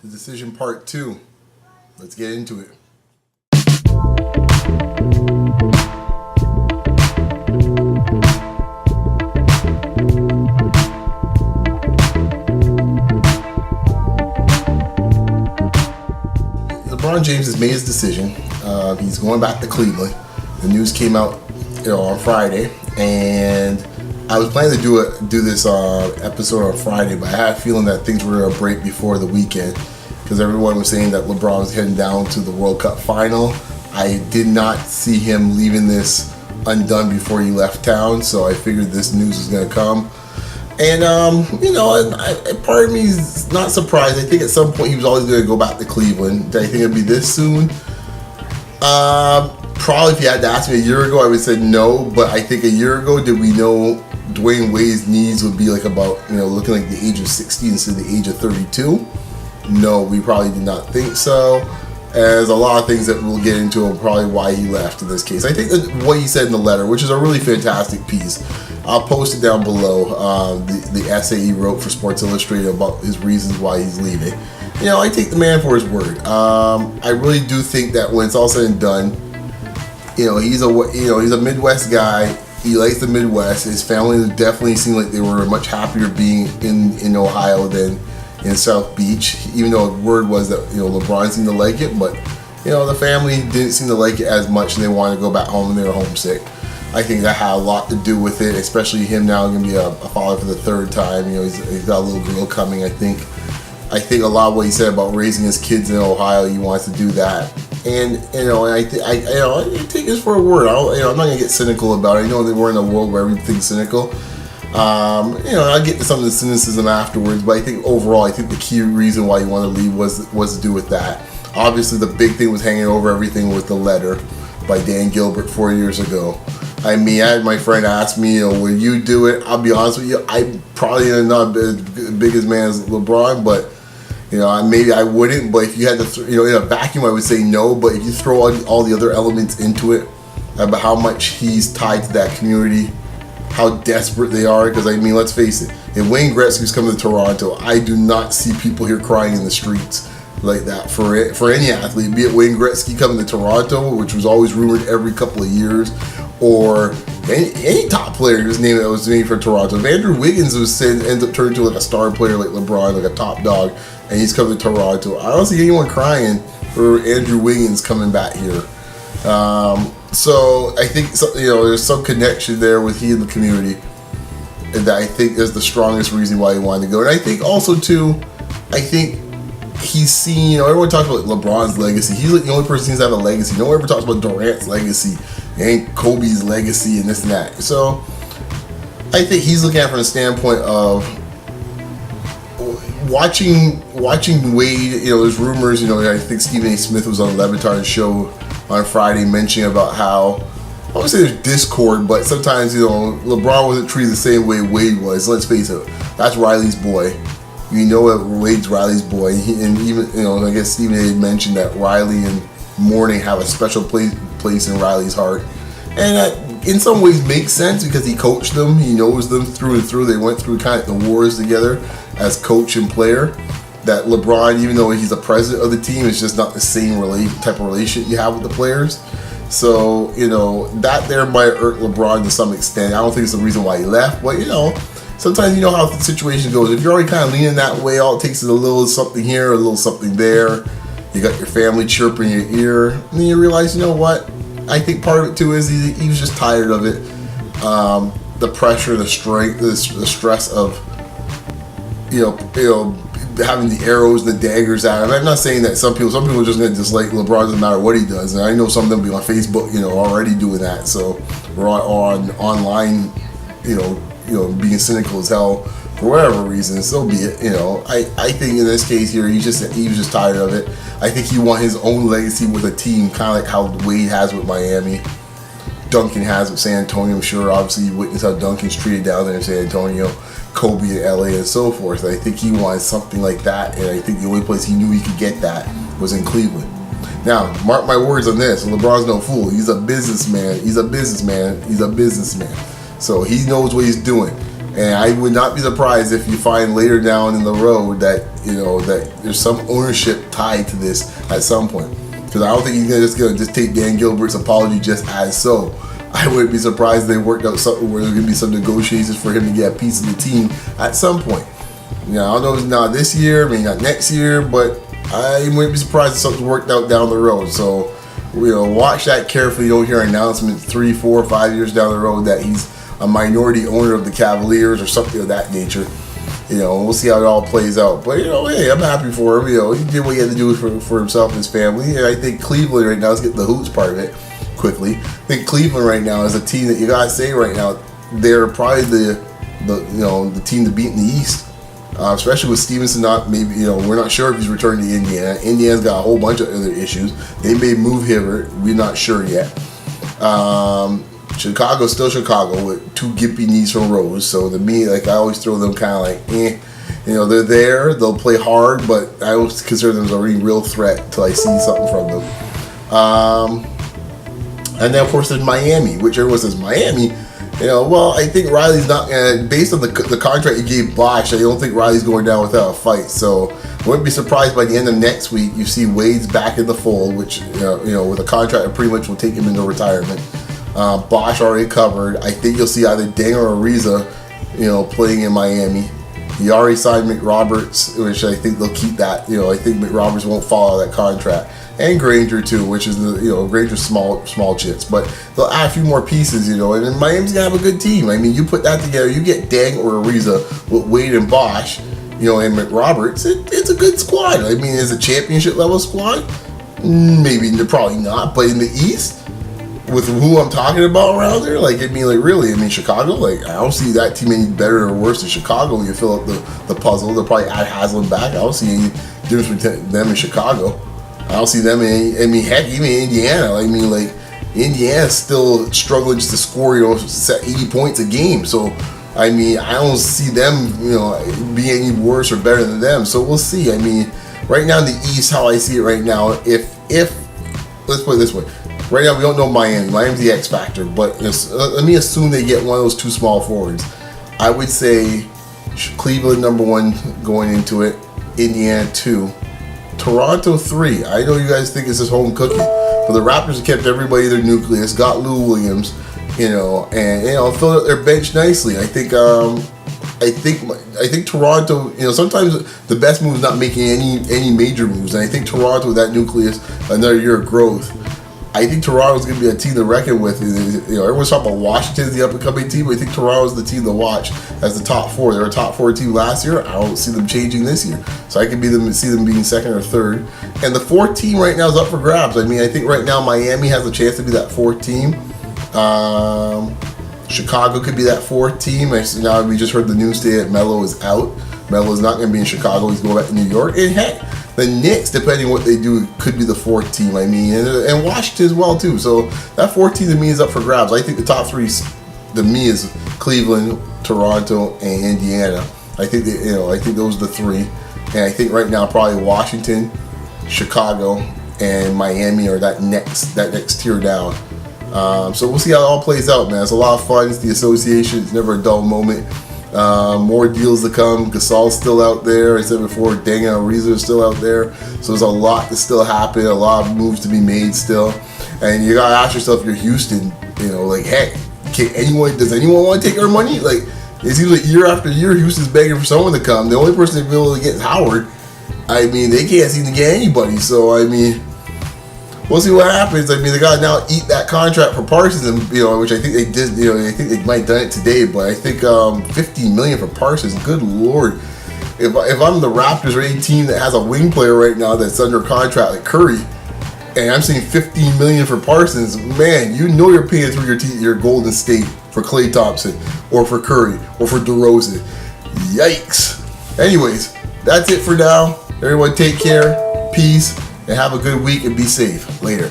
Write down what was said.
The decision part 2. Let's get into it. LeBron James has made his decision. He's going back to Cleveland. The news came out, on Friday, and I was planning to do this episode on Friday, but I had a feeling that things were going to break before the weekend because everyone was saying that LeBron was heading down to the World Cup final. I did not see him leaving this undone before he left town, so I figured this news was going to come. And, part of me is not surprised. I think at some point he was always going to go back to Cleveland. Did I think it'd be this soon? Probably if you had to ask me a year ago, I would say no. But I think a year ago, did we know Dwayne Wade's knees would be like about, looking like the age of 60 instead of the age of 32? No, we probably did not think so. There's a lot of things that we'll get into and probably why he left in this case. I think that what he said in the letter, which is a really fantastic piece, I'll post it down below, the essay he wrote for Sports Illustrated about his reasons why he's leaving. I take the man for his word. I really do think that when it's all said and done, he's a Midwest guy. He likes the Midwest. His family definitely seemed like they were much happier being in Ohio than in South Beach, even though the word was that LeBron seemed to like it, but the family didn't seem to like it as much, and they wanted to go back home and they were homesick. I think that had a lot to do with it, especially him now going to be a father for the third time. He's got a little girl coming. I think a lot of what he said about raising his kids in Ohio, he wants to do that. And I take this for a word. I'm not gonna get cynical about it. I know that we're in a world where everything's cynical. I'll get to some of the cynicism afterwards, but I think overall, the key reason why he wanted to leave was to do with that. Obviously, the big thing was hanging over everything with the letter by Dan Gilbert 4 years ago. I had my friend ask me, will you do it? I'll be honest with you, I probably am not as big as man as LeBron, but maybe I wouldn't. But if you had to, in a vacuum, I would say no. But if you throw all the other elements into it, about how much he's tied to that community, how desperate they are, because let's face it, if Wayne Gretzky's coming to Toronto, I do not see people here crying in the streets like that for any athlete, be it Wayne Gretzky coming to Toronto, which was always rumored every couple of years, or any top player's name that was named for Toronto. If Andrew Wiggins ends up turning to like a star player like LeBron, like a top dog, and he's coming to Toronto, I don't see anyone crying for Andrew Wiggins coming back here. So I think there's some connection there with he and the community, and that I think is the strongest reason why he wanted to go. And I think also too, he's seen, everyone talks about LeBron's legacy. He's like the only person who seems to have a legacy. No one ever talks about Durant's legacy and Kobe's legacy and this and that. So I think he's looking at it from the standpoint of watching Wade. There's rumors. I think Stephen A. Smith was on Le Batard's show on Friday mentioning about how, I won't say there's discord, but sometimes LeBron wasn't treated the same way Wade was. Let's face it, that's Riley's boy. Wade's Riley's boy, and even I guess Stephen A. had mentioned that Riley and Mourning have a special place in Riley's heart, and that in some ways makes sense because he coached them, he knows them through and through. They went through kind of the wars together as coach and player. That LeBron, even though he's the president of the team, it's just not the same type of relationship you have with the players. So that there might hurt LeBron to some extent. I don't think it's the reason why he left, but sometimes how the situation goes. If you're already kind of leaning that way, all it takes is a little something here, a little something there. You got your family chirping in your ear, and then you realize, what? I think part of it too is he was just tired of it. The pressure, the strength, the stress of having the arrows, the daggers out. And I'm not saying that some people are just going to dislike LeBron, doesn't matter what he does. And I know some of them be on Facebook, already doing that. So we're on online, being cynical as hell for whatever reason. So be it. I think in this case here, he was just tired of it. I think he wants his own legacy with a team, kind of like how Wade has with Miami, Duncan has with San Antonio. I'm sure, obviously, you witnessed how Duncan's treated down there in San Antonio, Kobe in LA, and so forth. I think he wanted something like that, and I think the only place he knew he could get that was in Cleveland. Now, mark my words on this, LeBron's no fool. He's a businessman. So he knows what he's doing. And I would not be surprised if you find later down in the road that that there's some ownership tied to this at some point. Because I don't think he's gonna just take Dan Gilbert's apology just as so. I wouldn't be surprised if they worked out something where there's gonna be some negotiations for him to get a piece of the team at some point. I don't know if it's not this year, maybe not next year, but I wouldn't be surprised if something worked out down the road. So, watch that carefully. You don't hear announcements 3, 4, 5 years down the road that he's a minority owner of the Cavaliers or something of that nature. We'll see how it all plays out. But, hey, I'm happy for him. He did what he had to do for himself and his family. And I think Cleveland right now, let's get the hoops part of it quickly. I think Cleveland right now is a team that you got to say right now, they're probably the team to beat in the East. Especially with Stevenson we're not sure if he's returning to Indiana. Indiana's got a whole bunch of other issues. They may move Hibbert. We're not sure yet. Chicago's still Chicago with 2 gimpy knees from Rose. So to me, I always throw them kind of they're there. They'll play hard, but I always consider them as a real threat until I see something from them. And then of course there's Miami, which everyone says Miami. I think Riley's not based on the contract he gave Bosh. I don't think Riley's going down without a fight. So I wouldn't be surprised by the end of next week you see Wade's back in the fold, which with a contract that pretty much will take him into retirement. Bosh already covered. I think you'll see either Deng or Ariza, playing in Miami. He already signed McRoberts, which I think they'll keep that. I think McRoberts won't fall out of that contract. And Granger too, which is Granger's small chits, but they'll add a few more pieces, and then Miami's gonna have a good team. I mean, you put that together, you get Deng or Ariza with Wade and Bosh, and McRoberts. It's a good squad. I mean, is it a championship level squad? Maybe, probably not. But in the East, with who I'm talking about around there, really, Chicago, I don't see that team any better or worse than Chicago. When you fill up the puzzle, they'll probably add Haslam back. I don't see any difference between them and Chicago. I don't see them heck, even Indiana. Indiana's still struggling just to score, set 80 points a game. So, I don't see them, being any worse or better than them. So we'll see. Right now in the East, how I see it right now, if let's put it this way. Right now we don't know Miami. Miami's the X factor, but let me assume they get one of those 2 small forwards. I would say Cleveland number 1 going into it, Indiana 2. Toronto 3. I know you guys think it's his home cookie, but the Raptors have kept everybody their nucleus, got Lou Williams, and filled out their bench nicely. I think Toronto, sometimes the best move is not making any major moves, and I think Toronto with that nucleus, another year of growth. I think Toronto's going to be a team to reckon with. Everyone's talking about Washington as the up-and-coming team, but I think Toronto's the team to watch as the top 4. They were a top 4 team last year. I don't see them changing this year. So I can see them being 2nd or 3rd. And the 4th team right now is up for grabs. I think right now Miami has a chance to be that 4th team. Chicago could be that 4th team. Now we just heard the news today that Melo is out. Melo is not going to be in Chicago. He's going back to New York. And heck, the Knicks, depending on what they do, could be the 4th team. And Washington as well too. So that 4th team to me is up for grabs. I think the top 3 to me is Cleveland, Toronto, and Indiana. I think those are the 3. And I think right now probably Washington, Chicago, and Miami are that next tier down. So we'll see how it all plays out, man. It's a lot of fun. It's the association. It's never a dull moment. More deals to come. Gasol's still out there. I said before, Deng and Ariza are still out there. So there's a lot to still happen. A lot of moves to be made still. And you gotta ask yourself, you're Houston. Hey, does anyone want to take our money? It seems like year after year, Houston's begging for someone to come. The only person they've been able to get is Howard. They can't seem to get anybody. So we'll see what happens. They got to now eat that contract for Parsons, and which I think they did. I think they might have done it today, but I think $15 million for Parsons. Good lord! If I'm the Raptors or any team that has a wing player right now that's under contract like Curry, and I'm seeing $15 million for Parsons, man, you're paying through your Golden State for Klay Thompson or for Curry or for DeRozan. Yikes! Anyways, that's it for now. Everyone, take care, peace, and have a good week and be safe. Later.